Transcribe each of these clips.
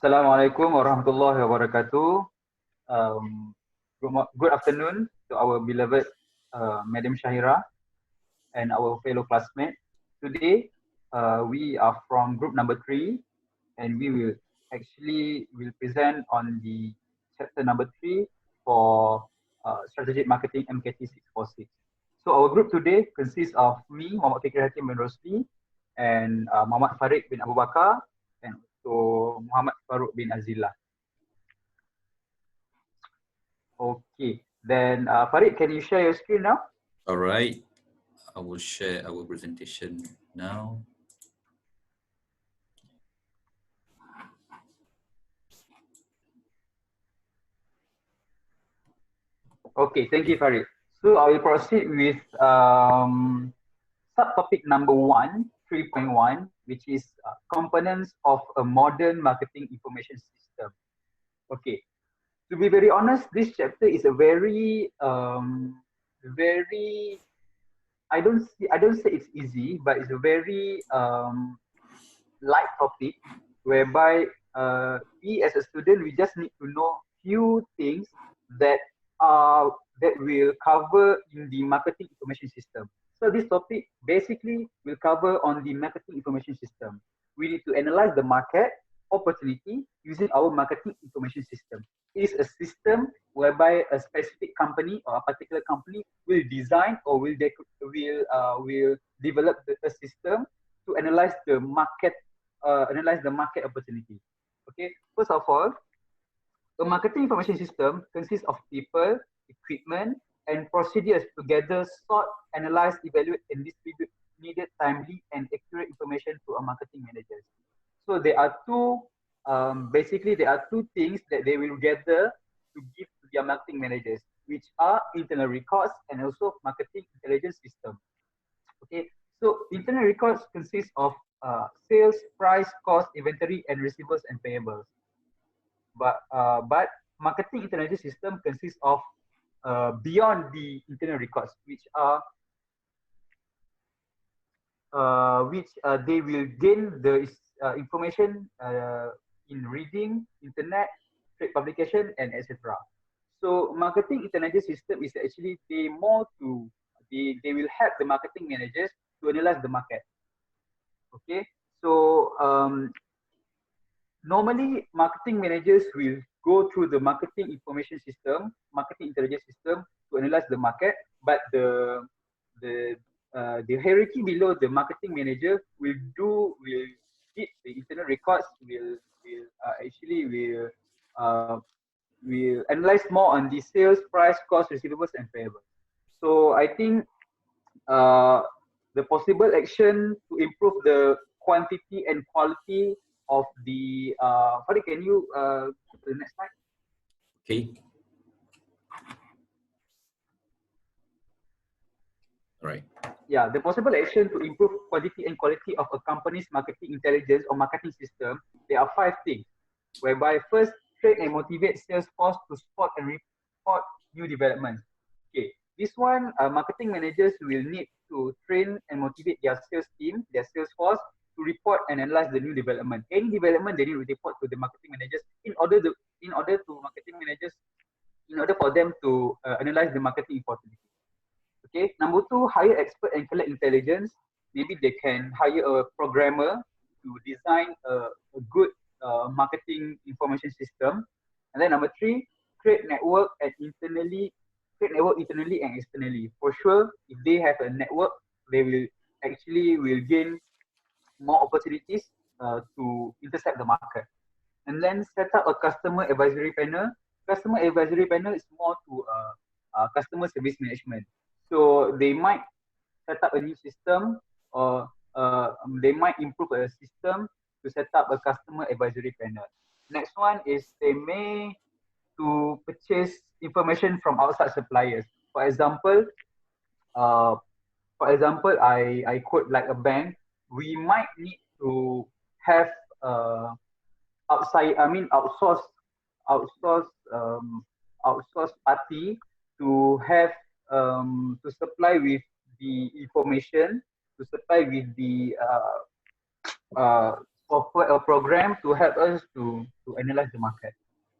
Assalamualaikum warahmatullahi wabarakatuh. Good afternoon to our beloved Madam Shahira and our fellow classmates. Today, we are from group number 3, and we will present on the chapter number 3 for strategic marketing MKT 646. So our group today consists of me, Muhammad Fikri Hakim bin Rosli, and Muhammad Farid bin Abu Bakar, and also Muhammad Farouk bin Azillah. Okay, then Farid, can you share your screen now? All right, I will share our presentation now. Okay, thank you, Farid. So I will proceed with subtopic number 1, 3.1, which is components of a modern marketing information system. Okay, to be very honest, this chapter is a very, I don't say it's easy, but it's a very light topic, whereby we as a student, we just need to know few things that will cover in the marketing information system. So this topic basically will cover on the marketing information system. We need to analyze the market opportunity using our marketing information system. It is a system whereby a specific company or a particular company will design or will develop a system to analyze the market opportunity. Okay, first of all, a marketing information system consists of people, equipment, and procedures to gather, sort, analyze, evaluate, and distribute needed timely and accurate information to a marketing managers. So there are basically there are two things that they will gather to give to their marketing managers, which are internal records and also marketing intelligence system. Okay, so internal records consist of sales, price, cost, inventory, and receivables and payables. But marketing intelligence system consists of beyond the internal records, which they will gain the information in reading, internet, trade publication, and etc. So marketing intelligence system is actually they will help the marketing managers to analyze the market. Okay, so normally marketing managers will go through the marketing information system, marketing intelligence system to analyze the market, but the hierarchy below the marketing manager will get the internal records, will analyze more on the sales, price, cost, receivables, and payables. So I think the possible action to improve the quantity and quality of the Farid, can you go to the next slide? Okay. All right. Yeah, the possible action to improve quantity and quality of a company's marketing intelligence or marketing system, there are 5 things, whereby first, train and motivate sales force to spot and report new developments. Okay, this one, marketing managers will need to train and motivate their sales team, their sales force, to report and analyze the new development. Any development they need to report to the marketing managers in order for them to analyze the marketing opportunity. Okay, number 2, hire expert and collect intelligence. Maybe they can hire a programmer to design a good marketing information system. And then number 3, create network internally and externally. For sure, if they have a network, they will gain more opportunities to intercept the market. And then set up a customer advisory panel. Customer advisory panel is more to customer service management. So they might set up a new system, or they might improve a system to set up a customer advisory panel. Next one is they may to purchase information from outside suppliers. For example, I quote like a bank. We might need to have outsource party to have to supply with the information, to supply with the program to help us to analyze the market.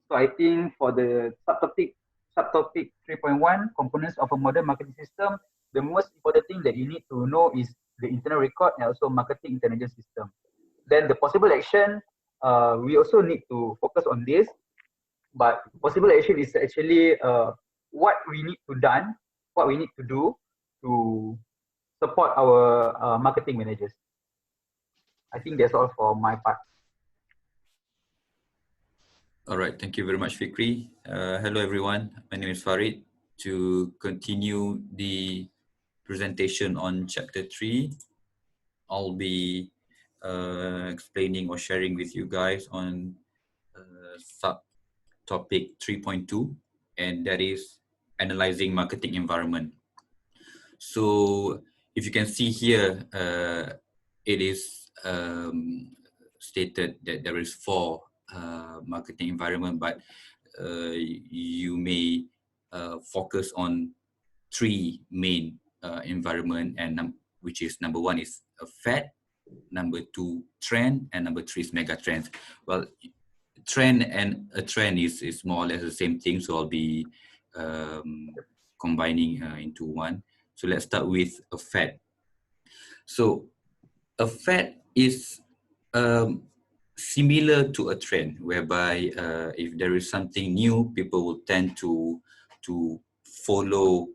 So I think for the subtopic 3.1, components of a modern marketing system, the most important thing that you need to know is the internal record and also marketing intelligence system. Then the possible action, we also need to focus on this, but possible action is actually what we need to done, what we need to do to support our marketing managers. I think that's all for my part. All right, thank you very much, Fikri. Hello, everyone. My name is Farid. To continue the presentation on Chapter 3, I'll be explaining or sharing with you guys on subtopic 3.2, and that is analyzing marketing environment. So if you can see here, it is stated that there is 4 marketing environment, but you may focus on 3 main environment, and which is number 1 is a fad, number 2 trend, and number 3 is mega trends. Well, trend and a trend is more or less the same thing, so I'll be combining into one. So let's start with a fad. So a fad is similar to a trend, whereby if there is something new, people will tend to follow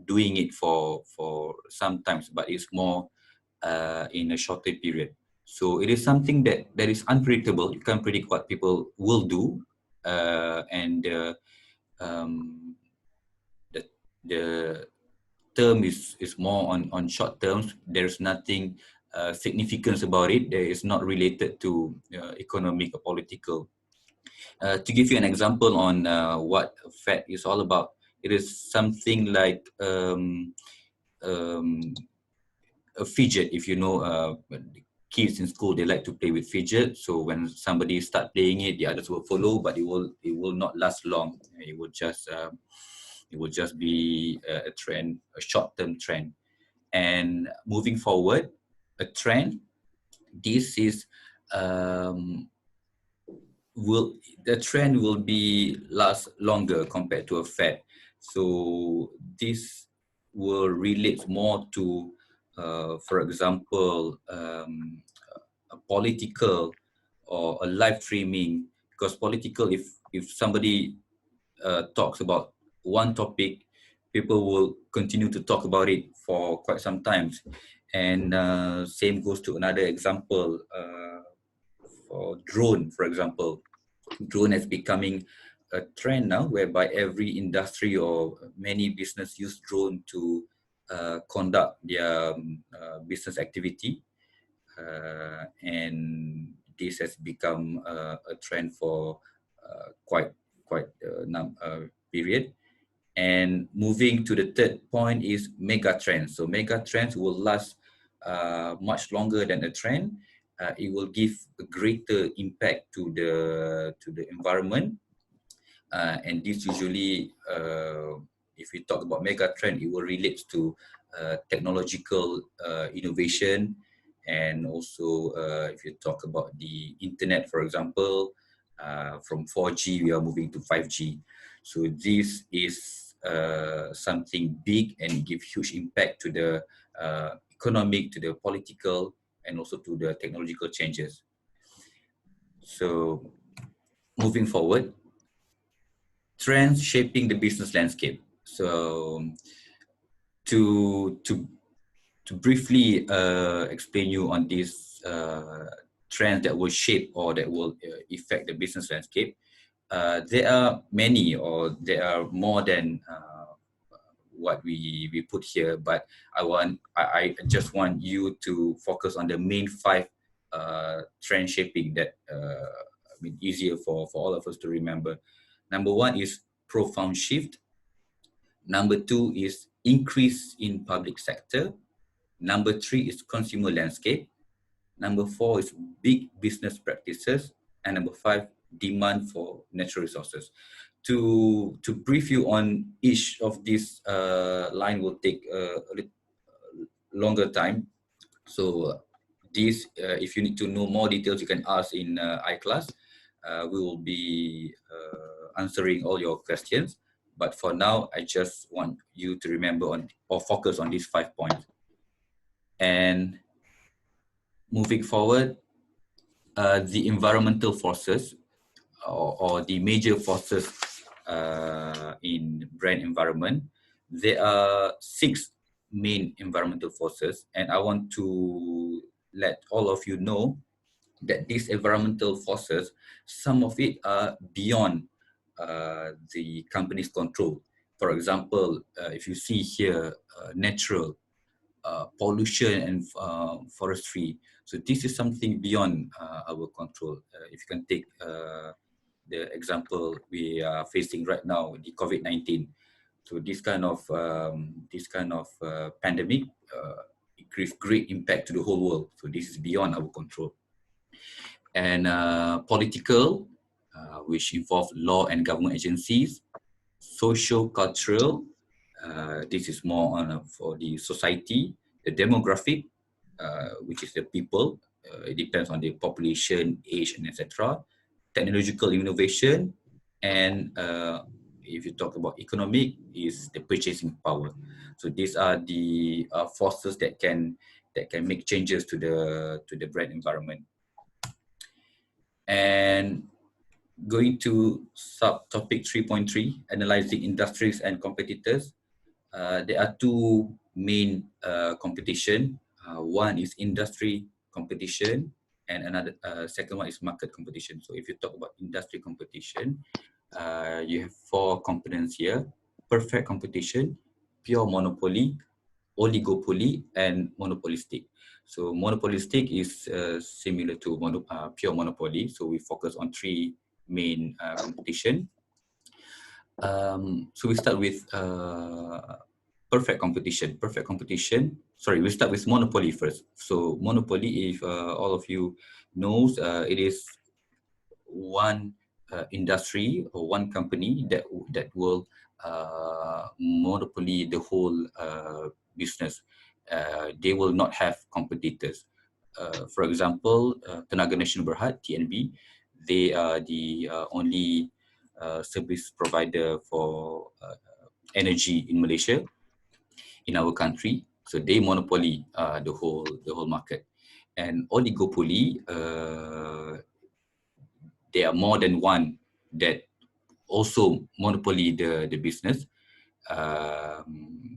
doing it for some times, but it's more in a shorter period. So it is something that is unpredictable. You can't predict what people will do, and the term is more on short terms. There's nothing significance about it. There is not related to economic or political. To give you an example on what fad is all about, it is something like a fidget. If you know, kids in school, they like to play with fidget. So when somebody start playing it, the others will follow, but it will not last long. It will just be a trend, a short-term trend. And moving forward, a trend, this is the trend will be last longer compared to a fad. So this will relate more to, for example, a political or a live streaming. Because political, if somebody talks about one topic, people will continue to talk about it for quite some time. And same goes to another example, for drone, for example. Drone is becoming a trend now, whereby every industry or many business use drone to conduct their business activity. And this has become a trend for quite a period. And moving to the third point is mega trends. So mega trends will last much longer than a trend. It will give a greater impact to the environment. And this usually, if we talk about mega trend, it will relate to technological innovation. And also, if you talk about the internet, for example, from 4G, we are moving to 5G. So this is something big, and it gives huge impact to the economic, to the political, and also to the technological changes. So moving forward, trends shaping the business landscape. So to briefly explain you on these trends that will shape or that will affect the business landscape, there are many, or there are more than what we put here, but I just want you to focus on the main 5 trend shaping that easier for all of us to remember. Number 1 is profound shift. Number 2 is increase in public sector. Number 3 is consumer landscape. Number 4 is big business practices. And number 5, demand for natural resources. To brief you on each of these line will take a little longer time. So this, if you need to know more details, you can ask in iClass. we will be answering all your questions. But for now, I just want you to remember on or focus on these 5 points. And moving forward, the environmental forces or the major forces in brand environment, there are 6 main environmental forces, and I want to let all of you know that these environmental forces, some of it are beyond the company's control. For example, if you see here, natural pollution and forestry. So this is something beyond our control. If you can take the example we are facing right now, the COVID-19. So this kind of pandemic, it gives great impact to the whole world. So this is beyond our control. And political, which involve law and government agencies. Social cultural, this is more on for the society. The demographic, which is the people, it depends on the population, age, and etc. Technological innovation, and if you talk about economic, is the purchasing power. So these are the forces that can make changes to the brand environment. And going to subtopic 3.3, analyzing industries and competitors. There are 2 main competition. One is industry competition, and another second one is market competition. So if you talk about industry competition, you have 4 components here: perfect competition, pure monopoly, oligopoly, and monopolistic. So monopolistic is similar to pure monopoly. So we focus on 3 main competition. So we start with perfect competition. Sorry, we start with monopoly first. So monopoly, if all of you knows, it is one industry or one company that will monopoly the whole business. They will not have competitors. For example, Tenaga Nasional Berhad (TNB), they are the only service provider for energy in Malaysia, in our country. So they monopoly the whole market. And oligopoly, there are more than one that also monopoly the business,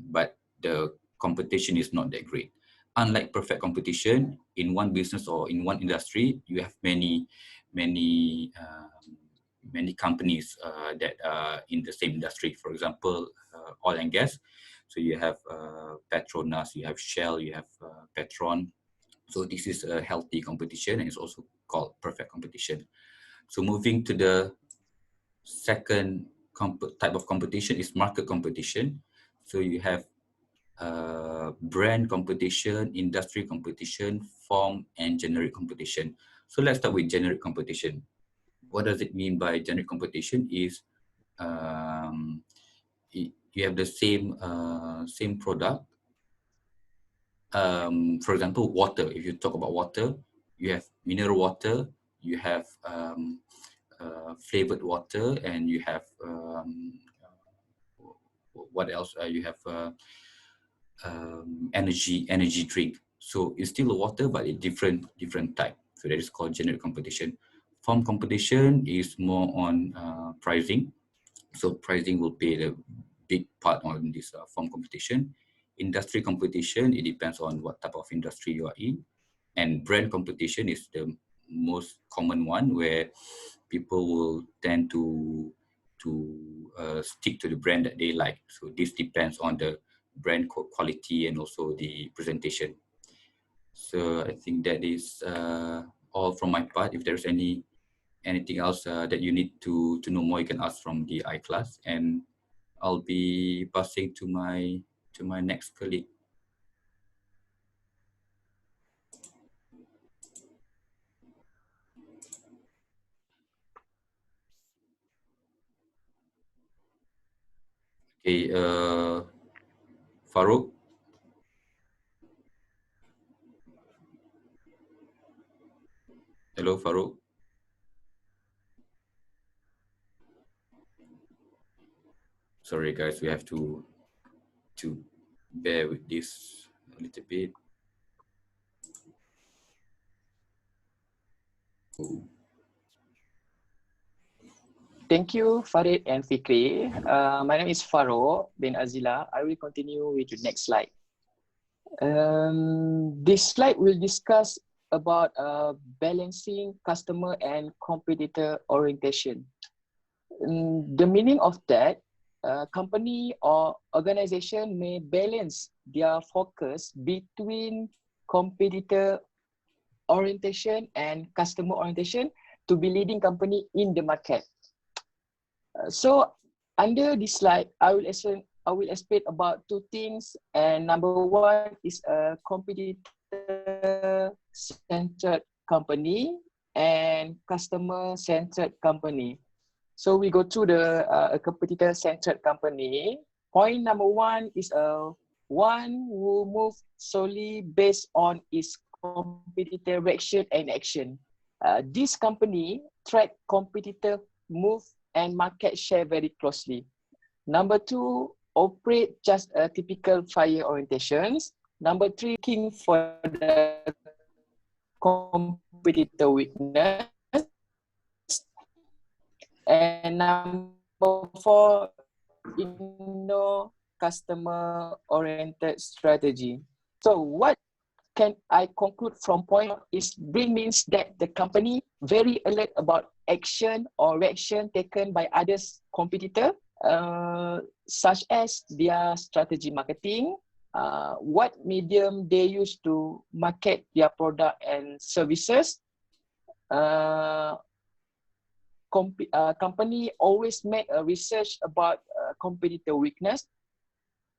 but the competition is not that great. Unlike perfect competition, in one business or in one industry, you have many companies that are in the same industry. For example, oil and gas. So you have Petronas, you have Shell, you have Petron. So this is a healthy competition, and it's also called perfect competition. So moving to the second type of competition is market competition. So you have brand competition, industry competition, form, and generic competition. So let's start with generic competition. What does it mean by generic competition? Is you have the same product. For example, water. If you talk about water, you have mineral water, you have flavored water, and you have what else? You have energy drink. So it's still a water, but a different type. So that is called generic competition. Form competition is more on pricing. So pricing will play a big part on this form competition. Industry competition, it depends on what type of industry you are in. And brand competition is the most common one, where people will tend to stick to the brand that they like. So this depends on the brand quality and also the presentation. So I think that is all from my part. If there's anything else that you need to know more, you can ask from the iClass, and I'll be passing to my next colleague. Okay, Farouk. Hello, Farouk. Sorry guys, we have to bear with this a little bit. Oh. Thank you, Farid and Fikri. My name is Farouk bin Azila. I will continue with the next slide. This slide will discuss about balancing customer and competitor orientation. The meaning of that, company or organization may balance their focus between competitor orientation and customer orientation to be leading company in the market. So under this slide, I will explain about two things. And number one is a competitor-centered company and customer-centered company. So we go to the a competitor-centered company. Point number one is one who moves solely based on its competitor reaction and action. This company track competitor move and market share very closely. Number two, operate just a typical fire orientations. Number three, looking for the competitor weakness. And number four, customer oriented strategy. So what can I conclude from point is BRING means that the company very alert about action or reaction taken by others competitor, such as their strategy marketing, what medium they use to market their product and services. Company always make a research about competitor weakness.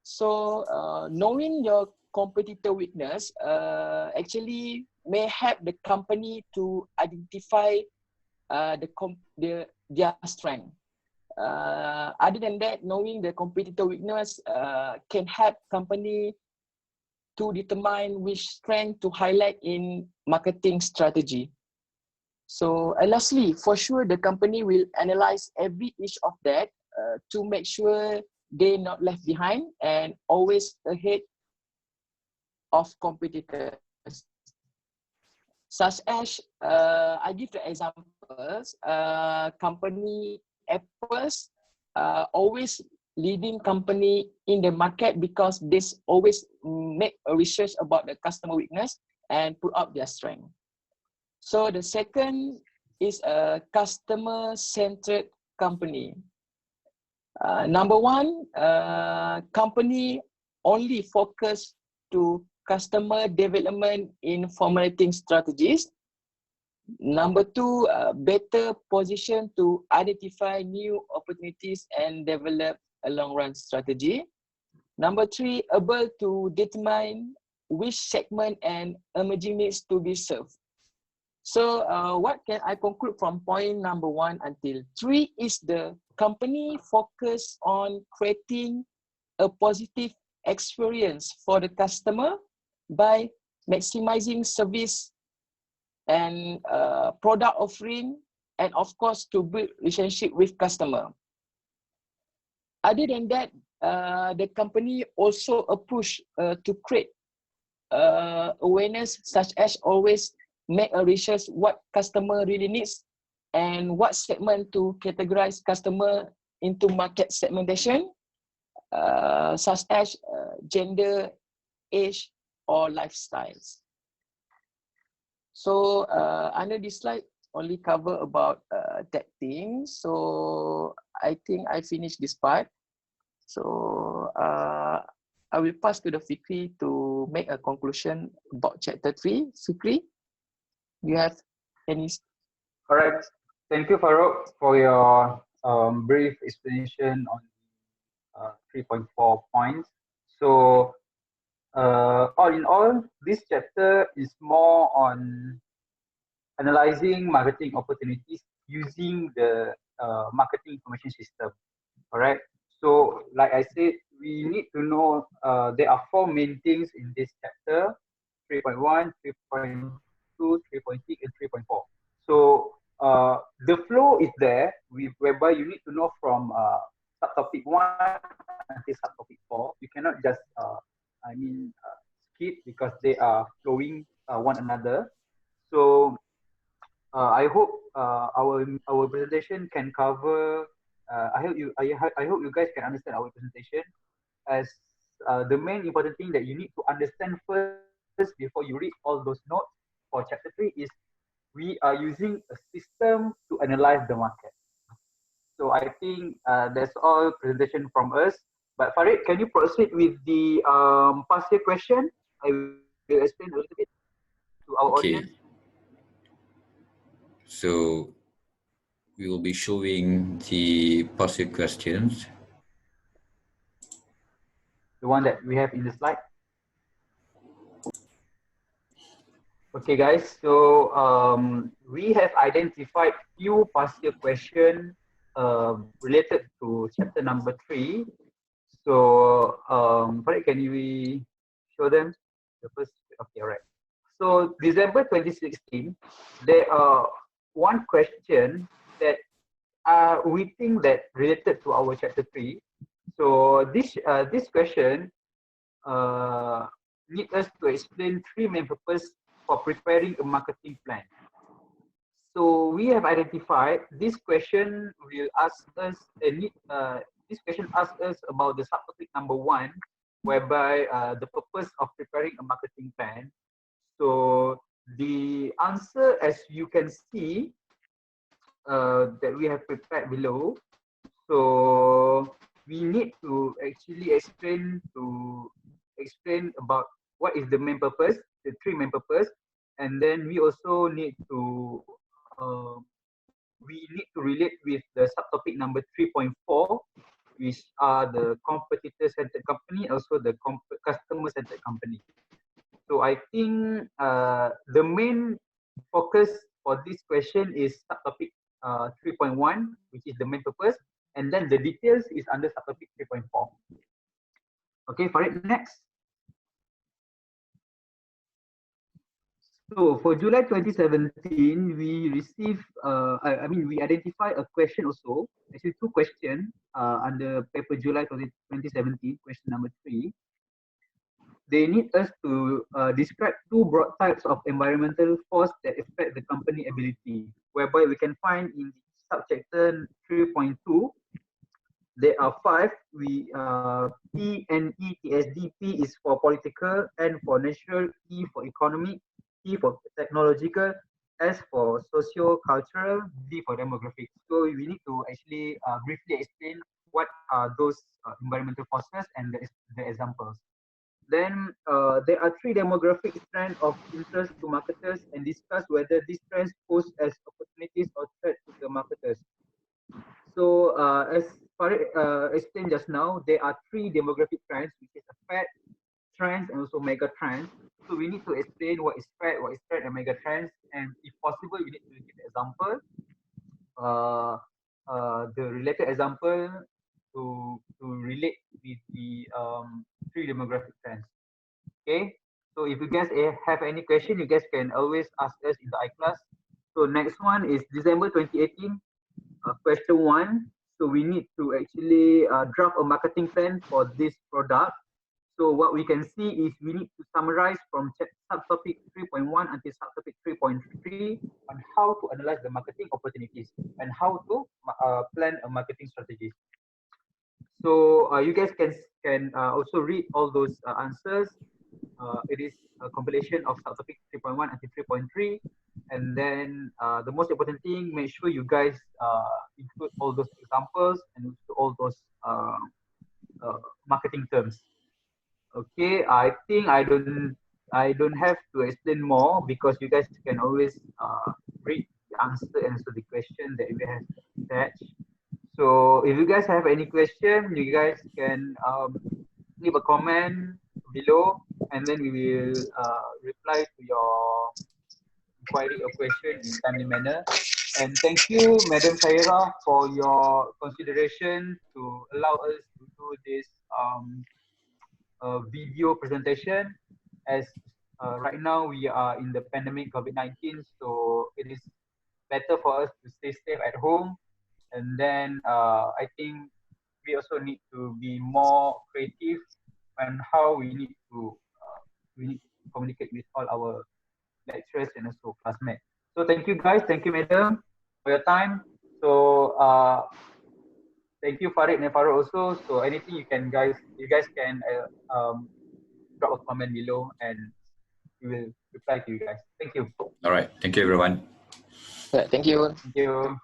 So knowing your competitor weakness actually may help the company to identify their strength. Other than that, knowing the competitor weakness can help company to determine which strength to highlight in marketing strategy. So lastly, for sure, the company will analyze each of that to make sure they're not left behind and always ahead of competitors. Such as, I give the examples, company Apple's always leading company in the market because they always make a research about the customer weakness and put up their strength. So the second is a customer-centered company. Number one, company only focus to customer development in formulating strategies. Number two, better position to identify new opportunities and develop a long-run strategy. Number three, able to determine which segment and emerging needs to be served. So what can I conclude from point number 1 until 3 is the company focus on creating a positive experience for the customer by maximizing service and product offering, and of course to build relationship with customer. Other than that, the company also a push to create awareness, such as always make a research what customer really needs and what segment to categorize customer into market segmentation, such as gender, age, or lifestyles. So under this slide, only cover about that thing. So I think I finished this part. So I will pass to the Fikri to make a conclusion about chapter 3. Fikri, you have any? All right. Thank you, Farouk, for your brief explanation on 3.4 points. So all in all, this chapter is more on analyzing marketing opportunities using the marketing information system. All right. So like I said, we need to know there are 4 main things in this chapter: 3.1, 3.2, 3.6, and 3.4. So the flow is there, whereby you need to know from subtopic 1 one another. So I hope our presentation can cover. I hope you guys can understand our presentation as the main important thing that you need to understand first before you read all those notes for chapter 3 is we are using a system to analyze the market. So I think that's all presentation from us. But Farid, can you proceed with the past year question? I will explain a little bit to our audience. Okay, so we will be showing the positive questions. The one that we have in the slide. Okay, guys. So we have identified few past year question related to chapter number 3. So Farid, can you show them the first? Okay, all right. So December 2016, there are one question that we think that related to our chapter 3. So this question need us to explain 3 main purpose for preparing a marketing plan. So we have identified this question will ask us this question asks us about the subtopic number 1, whereby the purpose of preparing a marketing plan. So the answer, as you can see, that we have prepared below. So we need to actually explain about what is the main purpose, the 3 main purpose, and then we also need to relate with the subtopic number 3.4, which are the competitor-centered company, also the customer-centered company. So I think the main focus for this question is subtopic 3.1, which is the main purpose, and then the details is under subtopic 3.4. Okay, Farid, next. So for July 2017, we received, we identify a question also, actually 2 questions under paper July 2017, question number 3. They need us to describe 2 broad types of environmental force that affect the company ability, whereby we can find in subchapter 3.2, there are 5. P and E, TSD. P is for political, N for natural, E for economic, T for technological, S for socio-cultural, D for demographic. So we need to actually briefly explain what are those environmental forces and the examples. Then there are 3 demographic trends of interest to marketers and discuss whether these trends pose as opportunities or threats to the marketers. So as Farid explained just now, there are 3 demographic trends, which is a fat trends and also mega trends. So we need to explain what is fat and mega trends, and if possible, we need to give an example, the related example to relate with the 3 demographic trends. Okay. So if you guys have any question, you guys can always ask us in the iClass. So next one is December 2018. Question 1. So we need to actually draft a marketing plan for this product. So what we can see is we need to summarize from subtopic 3.1 until subtopic 3.3 on how to analyze the marketing opportunities and how to plan a marketing strategy. So you guys can also read all those answers. It is a compilation of subtopic 3.1 until 3.3. And then the most important thing, make sure you guys include all those examples and all those marketing terms. Okay, I think I don't have to explain more because you guys can always read the answer and answer the question that we have attached. So if you guys have any question, you guys can leave a comment below, and then we will reply to your inquiry or question in timely manner. And thank you, Madam Saira, for your consideration to allow us to do this video presentation. As right now we are in the pandemic COVID-19, so it is better for us to stay safe at home. And then I think we also need to be more creative on how we need to communicate with all our lecturers and also classmates. So thank you guys, thank you madam for your time. So thank you Farid and Farouk also. So anything you guys can drop a comment below and we will reply to you guys. Thank you. All right. Thank you, everyone. Yeah, thank you. Thank you.